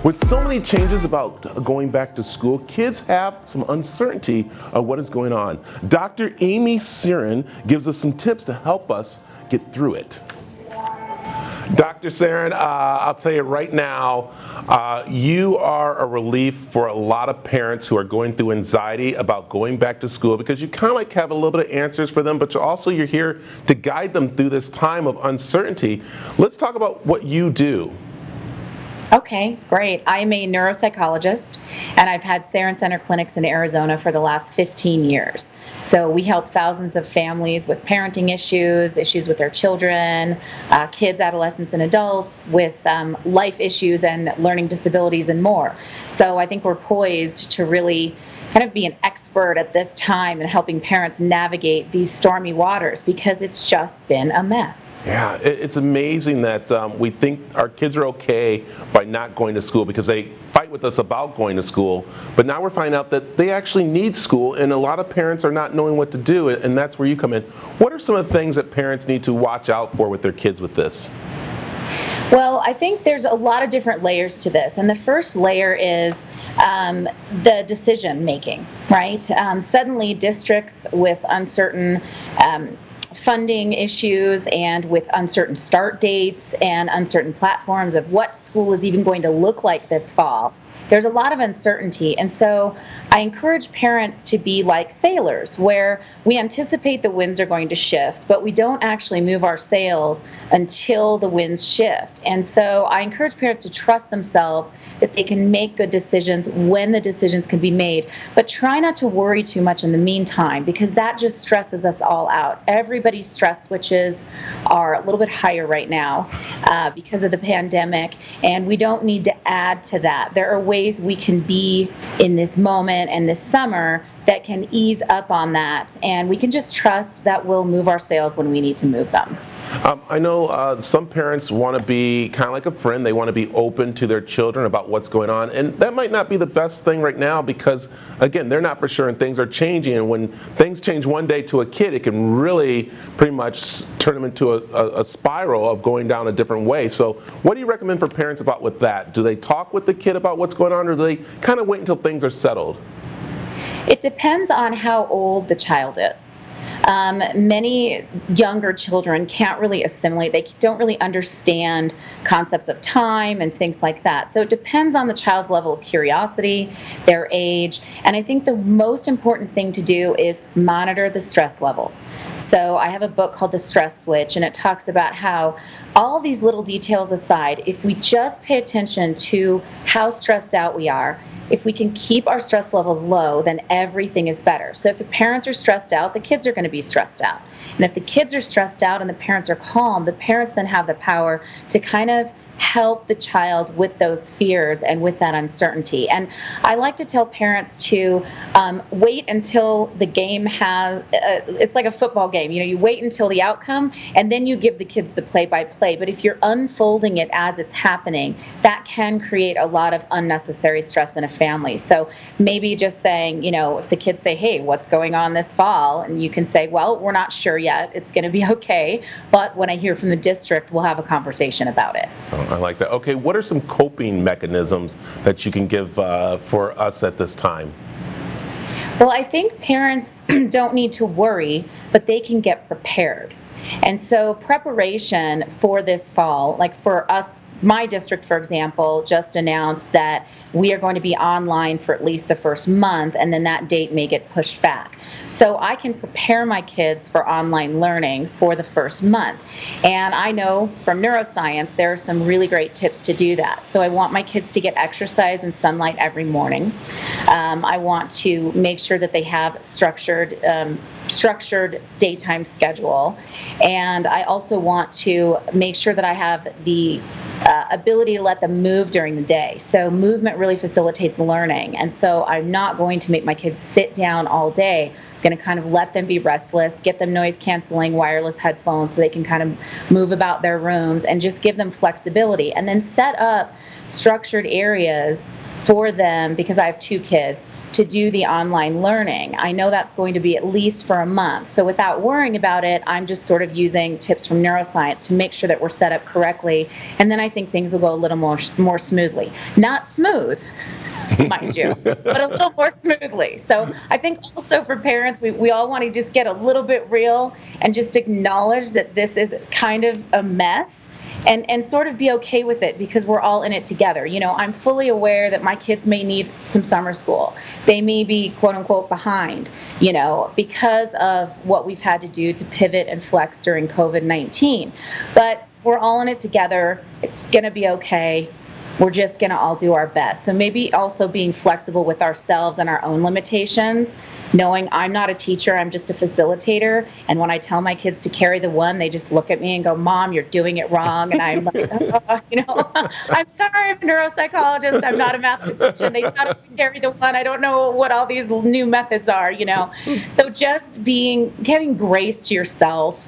With so many changes about going back to school, kids have some uncertainty of what is going on. Dr. Amy Siren gives us some tips to help us get through it. Dr. Siren, I'll tell you right now, you are a relief for a lot of parents who are going through anxiety about going back to school, because you kind of like have a little bit of answers for them, but you're here to guide them through this time of uncertainty. Let's talk about what you do. Okay, great. I'm a neuropsychologist, and I've had Siren Center clinics in Arizona for the last 15 years. So we help thousands of families with parenting issues with their children, kids, adolescents, and adults, with life issues and learning disabilities and more. So I think we're poised to really kind of be an expert at this time in helping parents navigate these stormy waters, because it's just been a mess. Yeah, it's amazing that we think our kids are okay by not going to school because they fight with us about going to school, but now we're finding out that they actually need school, and a lot of parents are not knowing what to do, and that's where you come in. What are some of the things that parents need to watch out for with their kids with this? Well, I think there's a lot of different layers to this, and the first layer is the decision making, right? Suddenly districts with uncertain funding issues and with uncertain start dates and uncertain platforms of what school is even going to look like this fall. There's a lot of uncertainty, and so I encourage parents to be like sailors, where we anticipate the winds are going to shift, but we don't actually move our sails until the winds shift. And so I encourage parents to trust themselves that they can make good decisions when the decisions can be made, but try not to worry too much in the meantime, because that just stresses us all out. Everybody's stress switches are a little bit higher right now because of the pandemic, and we don't need to add to that. There are ways we can be in this moment and this summer that can ease up on that, and we can just trust that we'll move our sails when we need to move them. I know some parents want to be kind of like a friend. They want to be open to their children about what's going on, and that might not be the best thing right now because, again, they're not for sure and things are changing, and when things change one day to a kid, it can really pretty much turn them into a spiral of going down a different way. So what do you recommend for parents about with that? Do they talk with the kid about what's going on, or do they kind of wait until things are settled? It depends on how old the child is. Many younger children can't really assimilate. They don't really understand concepts of time and things like that. So it depends on the child's level of curiosity, their age, and I think the most important thing to do is monitor the stress levels. So I have a book called The Stress Switch, and it talks about how all these little details aside, if we just pay attention to how stressed out we are, if we can keep our stress levels low, then everything is better. So if the parents are stressed out, the kids are going to be stressed out. And if the kids are stressed out and the parents are calm, the parents then have the power to kind of help the child with those fears and with that uncertainty. And I like to tell parents to wait until the game has, it's like a football game, you wait until the outcome and then you give the kids the play-by-play. But if you're unfolding it as it's happening, that can create a lot of unnecessary stress in a family. So maybe just saying, if the kids say, hey, what's going on this fall? And you can say, well, we're not sure yet. It's going to be okay. But when I hear from the district, we'll have a conversation about it. I like that. Okay, what are some coping mechanisms that you can give for us at this time? Well, I think parents don't need to worry, but they can get prepared. And so preparation for this fall, like for us, my district, for example, just announced that we are going to be online for at least the first month, and then that date may get pushed back. So I can prepare my kids for online learning for the first month. And I know from neuroscience, there are some really great tips to do that. So I want my kids to get exercise and sunlight every morning. I want to make sure that they have structured daytime schedule. And I also want to make sure that I have the ability to let them move during the day. So movement really facilitates learning. And so I'm not going to make my kids sit down all day. I'm going to kind of let them be restless, get them noise canceling wireless headphones so they can kind of move about their rooms, and just give them flexibility. And then set up structured areas for them, because I have two kids, to do the online learning. I know that's going to be at least for a month. So without worrying about it, I'm just sort of using tips from neuroscience to make sure that we're set up correctly. And then I think things will go a little more smoothly. Not smooth, mind you, but a little more smoothly. So I think also for parents, we all want to just get a little bit real and just acknowledge that this is kind of a mess. And sort of be okay with it because we're all in it together. You know, I'm fully aware that my kids may need some summer school. They may be, quote unquote, behind, you know, because of what we've had to do to pivot and flex during COVID-19. But we're all in it together. It's going to be okay. We're just going to all do our best. So maybe also being flexible with ourselves and our own limitations, knowing I'm not a teacher, I'm just a facilitator. And when I tell my kids to carry the one, they just look at me and go, Mom, you're doing it wrong. And I'm like, oh, you know, I'm sorry, I'm a neuropsychologist. I'm not a mathematician. They taught us to carry the one. I don't know what all these new methods are, you know. So just giving grace to yourself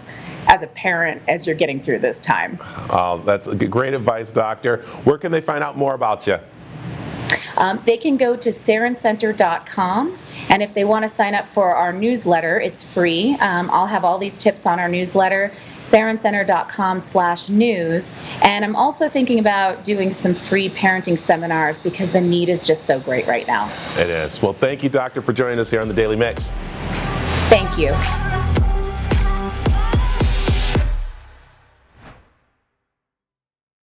as a parent as you're getting through this time. Oh, that's great advice, Doctor. Where can they find out more about you? They can go to sarencenter.com, and if they want to sign up for our newsletter, it's free. I'll have all these tips on our newsletter, sarencenter.com/news. And I'm also thinking about doing some free parenting seminars because the need is just so great right now. It is. Well, thank you, Doctor, for joining us here on the Daily Mix. Thank you.